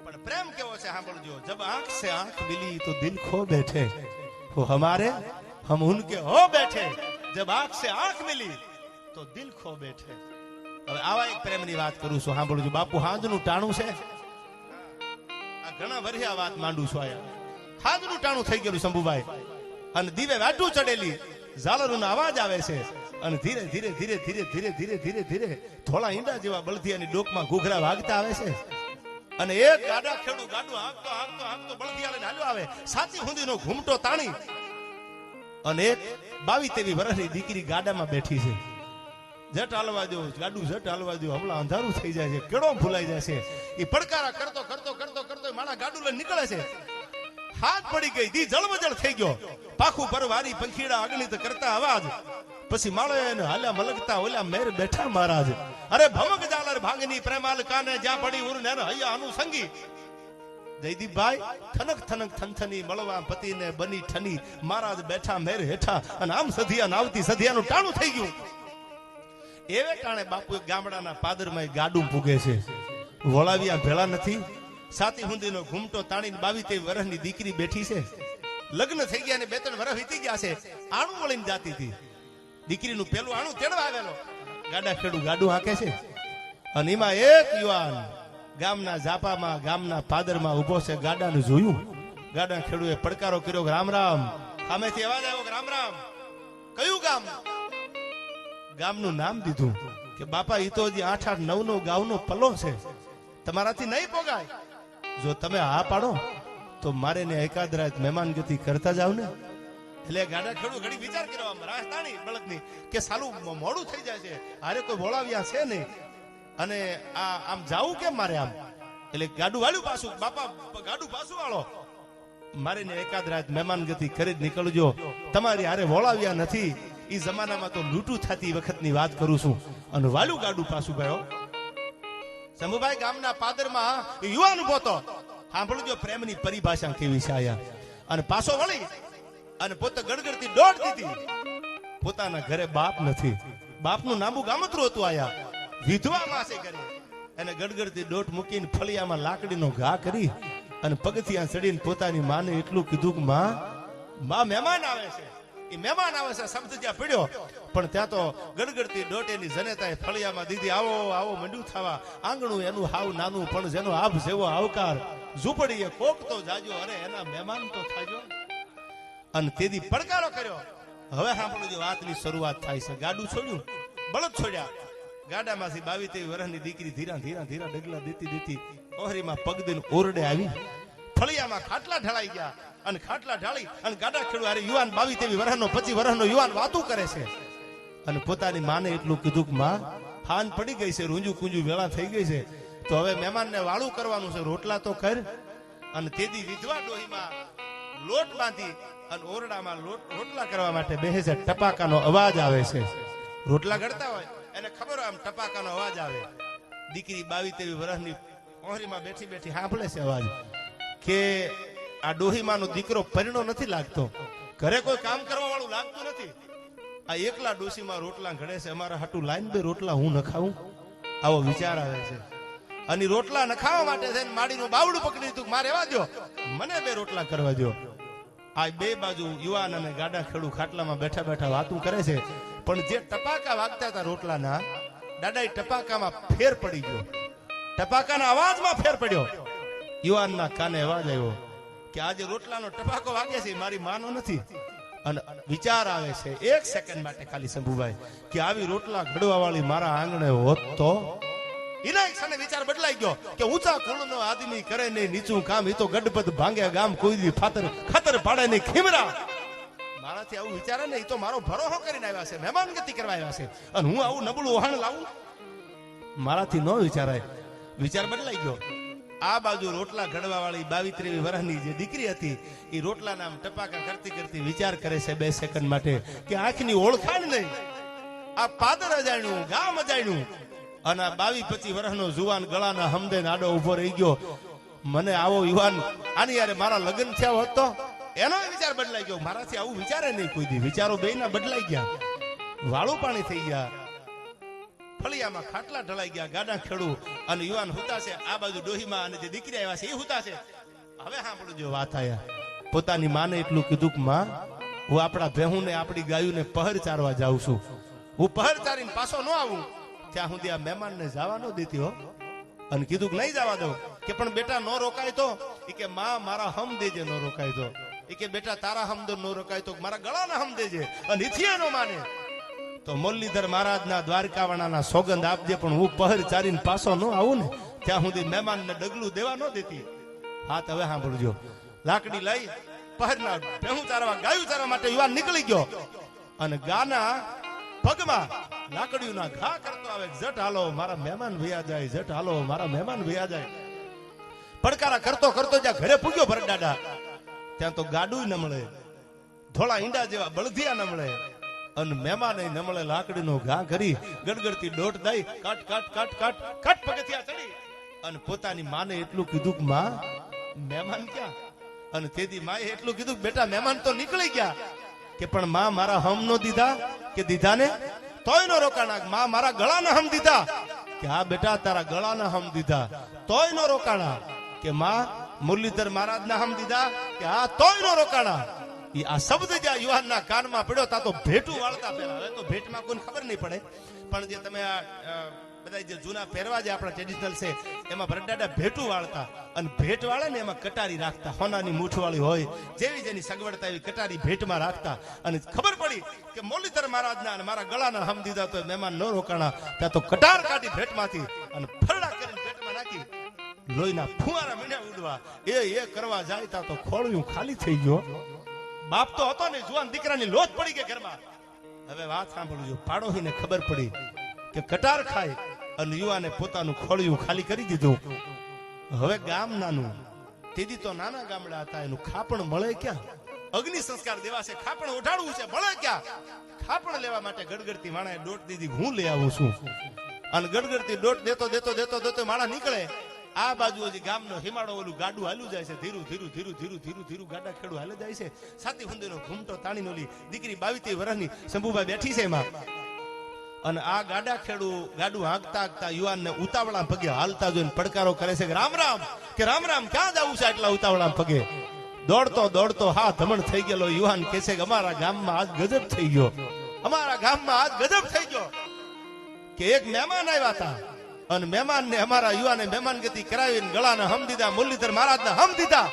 પણ પ્રેમ કેવો છે સાંભળજો. જબ આંખ से आंख मिली तो दिल खो बैठे, वो हमारे हम उनके हो बैठे. जब आंख से आंख मिली तो दिल खो बैठे. હવે આવા એક પ્રેમની વાત કરું છું સાંભળજો. બાપુ હાંજનું ટાણું છે, આ ઘણા વર્ષે આ વાત માંડું છું. આયા હાંજનું ટાણું થઈ ગયેલું શંભુભાઈ, અને દીવે વાટું ચડેલી ઝાલરનો અવાજ આવે છે, અને ધીરે ધીરે ધીરે ધીરે ધીરે ધીરે ધીરે ધીરે થોડા ઈંડા જેવા બળદિયાની ડોકમાં ઘૂઘરા વાગતા આવે છે. અને એક ગાડા ખેડૂ ગાડું હાંકતો હાંકતો હાંકતો બળદિયા લઈને હાલ્યો આવે, સાચી હુંદીનો ઘૂમટો તાણી, અને એક 22-23 વર્ષની દીકરી ગાડામાં બેઠી છે. જટ હાલવા દો ગાડું, જટ હાલવા દો, હમણાં અંધારું થઈ જાય છે, કેળો ભૂલાઈ જાય છે. એ પડકારા કરતો કરતો કરતો કરતો માણા ગાડું લઈને નીકળે છે. હાથ પડી ગઈ, દી જળવજળ થઈ ગયો. પાખું પરવારી પંખીડા અગણિત કરતા અવાજ, પછી માળે હાલ્યા મલકતા ઓલા મેર બેઠા મહારાજ. અરે ભમક જાલર ભાંગની પ્રેમાલ કાને જ્યાં પડી ઉર ને હૈયા અનુસંગી. જયદીપભાઈ થનક થનક થનથની મળવા પતિને બની ઠની, મહારાજ બેઠા મેર હેઠા, અને આમ સધિયા નાવતી સધિયાનું ટાણું થઈ ગયું. એવે ટાણે બાપુ ગામડાના પાદરમાં ગાડું પૂગે છે. વળાવ્યા ભેળા નથી, સાતી હુંદીનો ઘૂમટો તાણીને 22-23 વર્ષની દીકરી બેઠી છે. લગ્ન થઈ ગયા ને 2-3 વર્ષ વીતી ગયા છે. આણું વળીને જાતી હતી. દીકરીનું પેલું આણું તેડવા આવેલો. ગાડા ખેડું ગાડું હાંકે છે, અને એમાં એક યુવાન ગામના ઝાપામાં ગામના પાદરમાં ઉભો છે. ગાડાને જોયું, ગાડા ખેડૂએ પડકારો કર્યો, રામ રામ. સામેથી અવાજ આવ્યો, રામ રામ. કયું ગામ? ગામનું નામ દીધું કે બાપા ઈ તો હજી 8-8-9 ગામનો પલ્લો છે, તમારાથી નહીં પોગાય. જો તમે હા પાડો તો મારે ને એકાદ રાત મહેમાન ગતિ કરતા જાવ ને. એટલે ગાડા ખેડૂ ઘડી વિચાર કર્યો, આમ રાજધાની બળદની, કે સાલું મોડું થઈ જાય છે, હારે કોઈ બોલાવ્યા છે નહીં, અને આ આમ જાવું કેમ મારે આમ. એટલે ગાડું વાળ્યું પાછું, બાપા ગાડું પાછું વાળો, મારે ને એકાદ રાત મહેમાન ગતિ કરી જ નીકળજો, તમારી હારે બોલાવ્યા નથી. એ જમાનામાં તો લૂંટું થતી વખતની વાત કરું છું. અને વાળું ગાડું પાછું ગયો. શંભુભાઈ ગામના પાદરમાં યુવાન ઉભો હતો. સાંભળજો પ્રેમની પરિભાષા કેવી છે આયા. અને પાછો વળી અને પોતે ગડગડતી દોડ દીધી. પોતાના ઘરે બાપ નથી, બાપનું નામું ગામતરું હતું. આયા વિધવામાં છે ઘરે, એને ગડગડતી દોટ મૂકીને ફળિયામાં લાકડીનો ઘા કરી અને પગથિયા ચડીને પોતાની માને એટલું કીધું કે માં મહેમાન આવે છે. એ મહેમાન આવે છે શબ્દ જ્યાં પડ્યો, પણ ત્યાં તો ગડગડતી દોટ એની જનેતાએ ફળિયામાં દીધી આવો આવો મંડ્યું થવા. આંગણું એનું હાવ નાનું, પણ જેનો આભ જેવો આવકાર. ઝૂંપડીએ કોક તો જાજો, અરે એના મહેમાન તો થાજો. અને તેથી પડકારો કર્યો. હવે સાંભળો, વાતની શરૂઆત થાય છે. ગાડું છોડ્યું, બળદ છોડ્યા. ગાડામાંથી 22-23 વર્ષની દીકરી ધીરા ધીરા ધીરા ડગલા દેતી દેતી ઓહરીમાં પગ દઈને ઓરડે આવી. ફળિયામાં ખાટલા ઢળાઈ ગયા, અને ખાટલા ઢાળી અને ગાડા ખેડૂ અરે યુવાન 22-23 વર્ષનો 25 વર્ષનો યુવાન વાતું કરે છે. અને પોતાની માને એટલું કીધું કે માં હાન પડી ગઈ છે, રૂંજુ કુંજુ વેળા થઈ ગઈ છે, તો હવે મહેમાનને વાળું કરવાનું છે, રોટલા તો કર. અને તેદી વિધવા ડોહીમાં લોટ બાંધી અને ઓરડામાં રોટલા કરવા માટે બેસે છે. ટપાકાનો અવાજ આવે છે. રોટલા ઘડતા હોય એને ખબર હોય આમ ટપાકાનો અવાજ આવે. દીકરી 22-23 વર્ષની ઓહરીમાં બેઠી બેઠી સાંભળે છે અવાજ કે આ ડોહીમાનો દીકરો પરિણો નથી લાગતો, ઘરે કોઈ કામ કરવા વાળું લાગતું નથી. આ એકલા ડોશીમાં રોટલા ઘડે છે, અમારા હાટું લાઈન 2 રોટલા હું નખાવું. આવો વિચાર આવે છે. અને રોટલા નખાવા માટે થઈને માડીનું બાવડું પકડી દીધું, મારે રહેવા દો, મને 2 રોટલા કરવા દો. આ બે બાજુ યુવાન અને ગાડા ખેડૂ ખાટલામાં બેઠા બેઠા વાતું કરે છે. પણ જે ટપાકા વાગતા હતા રોટલાના, દાદાઈ ટપાકામાં ફેર પડી ગયો. ટપાકાના અવાજમાં ફેર પડ્યો. યુવાનના કાને અવાજ આવ્યો કે આજે રોટલાનો ટપાકો વાગે છે, મારી માનો નથી. અને વિચાર આવે છે 1 સેકન્ડ માટે ખાલી શંભુભાઈ કે આવી રોટલા ઘડવા વાળી મારા આંગણે હોત તો. એના ક્ષણે વિચાર બદલાઈ ગયો કે ઊંચા કુળનો આદમી કરે નહીં નીચું કામ, એ તો ગડબડ ભાંગ્યા ગામ, કોઈ દી ખાતર પાડે નહીં ખીમરા. મારાથી આવું વિચારે ને, એ તો મારો ભરોસો કરીને આવ્યા છે, મહેમાન ગતિ કરવા આવ્યા છે, અને હું આવું નબળું વહાણ લાવું, મારાથી ન વિચારાય. વિચાર બદલાઈ ગયો. આ બાજુ રોટલા ઘડવા વાળી 22-23 વર્ષની જે દીકરી હતી, એ રોટલા નામ ટપાકા કરતી કરતી વિચાર કરે છે 2 સેકન્ડ માટે કે આંખની ઓળખાણ નહીં, આ પાદર અજાણ્યું, ગામ અજાણ્યું, અને આ 22-25 વર્ષનો જુવાન ગળાના હમદે નાડો ઉભો રહી ગયો. મને આવો યુવાન આની યારે મારા લગ્ન થયા હોત તો એનો વિચાર બદલાઈ ગયો. મારાથી આવું વિચારે નહીં કોઈ દી. વિચારો બેયના બદલાઈ ગયા, વાળું પાણી થઈ ગયા. ફળિયામાં ખાટલા ઢળાઈ ગયા, ગાડા ખેડું અને યુવાન હુતા છે, આ બાજુ ડોહીમાં અને જે દીકરી આવ્યા છે એ હુતા છે. હવે સાંભળજો વાત આયા. પોતાની માને એટલું કીધું કે માં, હું આપણા ભેહુને આપણી ગાયુને પહર ચારવા જાઉં છું. હું પહર ચારીને પાછો ન આવું ત્યાં સુધી આ મહેમાનને જવા ન દેતી હો. અને કીધું કે નહીં જવા દઉં. કે પણ બેટા નો રોકાય તો? એ કે માં મારા હમ દેજે નો રોકાય તો. એ કે બેટા તારા હમ નો રોકાય તો મારા ગળાના હમ દેજે. અને ઇથી નો માને તો મુરલીધર મહારાજના દ્વારકાવાળાના સોગંદ આપજે, પણ હું પહર ચારીને પાછો ન આવું ને ત્યાં સુધી મહેમાનને ડગલું દેવા ન દેતી. હાથ હવે સાંભળજો. લાકડી લઈ પહરના ભેહું ચારવા, ગાયું ચારવા માટે યુવાન નીકળી ગયો. અને ગાના પગમાં લાકડીઓના ઘા કરતો આવે, જટ હાલો મારા મહેમાન વયા જાય, જટ હાલો મારા મહેમાન વયા જાય. પડકારા કરતો કરતો જ્યાં ઘરે પૂગ્યો ભરડાડા, ત્યાં તો ગાડું ન મળે, ધોળા ઈંડા જેવા બળદિયા ન મળે, અને મહેમાન ન મળે. લાકડીનો ઘા કરી ગડગડતી દોટ દઈ કાટ કાટ કાટ કાટ કાટ પગથિયા ચડી અને પોતાની માને એટલું કીધું કે માં મહેમાન ક્યાં? અને તેથી માએ એટલું કીધું બેટા મહેમાન તો નીકળી ગયા. કે પણ માં મારા હમ નો દીધા? કે દીધા ને તોય નો રોકાણા. માં મારા ગળાના હમ દીધા? કે હા બેટા તારા ગળાના હમ દીધા, તોય નો રોકાણા. કે માં મુરલીધર મહારાજના હમ દીધા? કે હા તોય નો રોકાણા. આ શબ્દ જ્યાં યુવાનના કાનમાં પડ્યો તા તો ભેટું વાળતા. પેલા હવે તો ભેટમાં કોઈને ખબર નહીં પડે, પણ જે તમે બધા જે જૂના પહેરવા જે આપણા ટ્રેડિશનલ છે એમાં ભરડાડા ભેટું વાળતા. અને ભેટ વાળે ને એમાં કટારી રાખતા, હોનાની મૂઠ વાળી હોય જેવી જેની સગવડતા એવી કટારી ભેટમાં રાખતા. અને ખબર પડી કે મુરલીધર મહારાજના અને મારા ગળાના હમ દીધા તો મહેમાન ન રોકાણા. ત્યાં તો કટાર કાઢી ભેટમાંથી અને ફરડા કરીને ભેટમાં નાખી લોહીના ફુવારા મીંડા ઉડવા. એ કરવા જાય તા તો ખોળ્યું ખાલી થઈ ગયો. બાપ તો હતો ને, જુવાન દીકરાની લોટ પડી ગઈ ઘરમાં. હવે વાત સાંભળજો. પાડોશીને ખબર પડી કે કટાર ખાય અને યુવાને પોતાનું ખોળિયું ખાલી કરી દીધું. હવે ગામ નાનું, તેથી તો નાના ગામડા હતા, એનું ખાપણ મળે ક્યાં? અગ્નિ સંસ્કાર દેવા છે, ખાપણ ઉઠાડવું છે, મળે ક્યાં? ખાપણ લેવા માટે ગડગડતી માણાએ દોટ દીધી, હું લઈ આવું છું. અને ગડગડતી દોટ દેતો દેતો દેતો દેતો માણા નીકળે. આ બાજુ હજી ગામનો હિમાડો ઓલું ગાડું હાલ્યું જાય છે, ધીરું ધીરું ધીરું ધીરું ધીરું ધીરું ગાડા ખેડું હાલે જાય છે. સાતી હુંદીનો ઘૂમટો તાણીને ઓલી દીકરી 22 વર્ષની શંભુભાઈ બેઠી છે એમાં. અને આ ગાડા ખેડું ગાડું હાંકતા હાંકતા યુવાનને ઉતાવળા પગે હાલતા જોઈને પડકારો કરે છે કે રામ રામ, કે રામ રામ ક્યાં જવું છે આટલા ઉતાવળા પગે? દોડતો દોડતો હા ધમણ થઈ ગયેલો યુવાન કહે છે કે અમારા ગામમાં આજ ગજબ થઈ ગયો, અમારા ગામમાં આજ ગજબ થઈ ગયો. કે એક મહેમાન આવ્યા હતા અને મહેમાનને અમારા યુવાને મહેમાન ગતિ કરાવીને ગળાના હમ દીધા, મુરલીધર મહારાજના હમ દીધા,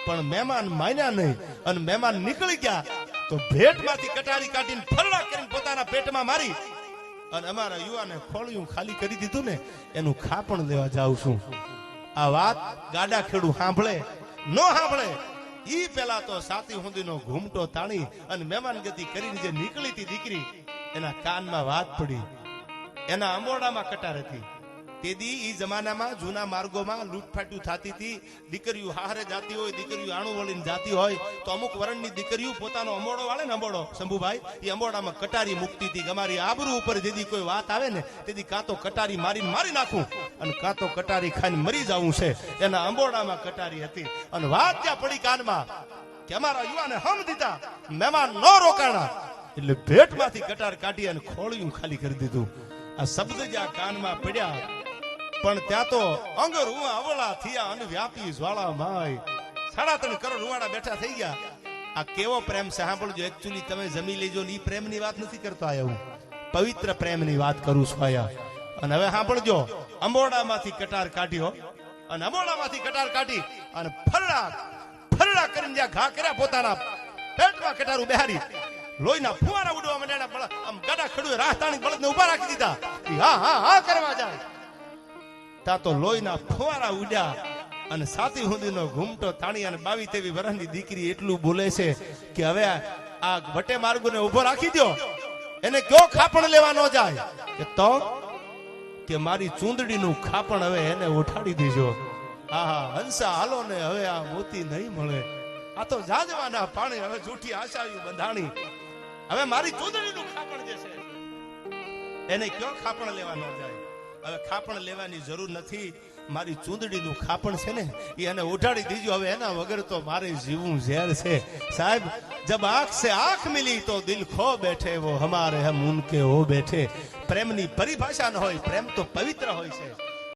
પણ મહેમાન માન્યા નહીં. અને મહેમાન નીકળી ગયા તો ભેટમાંથી કટારી કાઢીને ફરડા કરીને પોતાના પેટમાં મારી અને અમારા યુવાને ખોળિયું ખાલી કરી દીધું ને એનું ખાપણ લેવા જાઉં છું. આ વાત ગાડા ખેડું સાંભળે ન સાંભળે ઈ પેલા તો સાતી હુંદીનો ઘૂમટો તાણી અને મહેમાન ગતિ કરીને જે નીકળી હતી દીકરી, એના કાનમાં વાત પડી. એના અંબોડામાં કટાર હતી. તેદી ઈ જમાનામાં જૂના માર્ગોમાં લૂંટફાટું થતી હતી. દીકરીઓ હારે જાતી હોય, દીકરીઓ આણું વળીને જાતી હોય તો અમુક વરણની દીકરીઓ પોતાનો અંબોડો વાળે ને, અંબોડો શંભુભાઈ, એ અંબોડામાં કટારી મૂકતી હતી. અમારી આબરૂ ઉપર જેદી કોઈ વાત આવે ને તેદી કાં તો કટારી મારીને મારી નાખું અને કાં તો કટારી ખાઈને મરી જવું છે. એના અંબોડામાં કટારી હતી. અને વાત ત્યાં પડી કાનમાં કે અમારા યુવાને હમ દીધા, મહેમાન ન રોકાણા, એટલે ભેટમાંથી કટાર કાઢી અને ખોળિયું ખાલી કરી દીધું. આ શબ્દ જ્યાં કાનમાં પડ્યા પણ ત્યાં તો અંગ રૂવા અવળા થયા અને વ્યાપી જ્વાળા માય 3.5 કરોડ રૂવાડા બેઠા થઈ ગયા. આ કેવો પ્રેમ છે સાંભળજો. એકચ્યુઅલી તમે જમી લેજો, ઈ પ્રેમની વાત નથી કરતો આયા, હું પવિત્ર પ્રેમની વાત કરું છું આયા. અને હવે સાંભળજો, અંબોડામાંથી કટાર કાઢ્યો અને અંબોડામાંથી કટાર કાઢી અને ફરડા ફરડા કરીને જ્યાં ઘા કર્યા પોતાના પેટમાં કટારું બેહારી લોહીના ફુવારા ઉડવા માંડ્યા. આમ ગાડા ખેડૂએ રાહતાણી બળદને ઉભા રાખી દીધા. હા હા હા કરવા જાય તા તો લોહીના ફુવારા ઉડ્યા અને સાતી હુંદીનો ઘૂમટો તાણી અને 22-23 વર્ષની દીકરી એટલું બોલે છે કે હવે આ વટે માર્ગોને ઉભો રાખી દો, એને કયો ખાપણ લેવા ન જાય. કે તો કે મારી ચૂંદડીનું ખાપણ હવે એને ઉઠાડી દેજો. આહા હંસા હાલો ને હવે આ મોતી નહીં મળે, આ તો જાજવાના પાણી હવે જૂઠી આશાયું બંધાણી. હવે મારી ચૂંદડીનું ખાપણ જે છે એને કયો ખાપણ લેવા ન જાય. હવે ખાપણ લેવાની જરૂર નથી. મારી ચૂંદડીનું ખાપણ છે ને એ એને ઉઠાડી દીજો. હવે એના વગર તો મારે જીવવું ઝેર છે. સાહેબ, જબ આંખ સે આંખ મિલી તો દિલ ખો બેઠે, વો હમારે હમ ઉનકે હો બેઠે. પ્રેમની પરિભાષા ન હોય, પ્રેમ તો પવિત્ર હોય છે.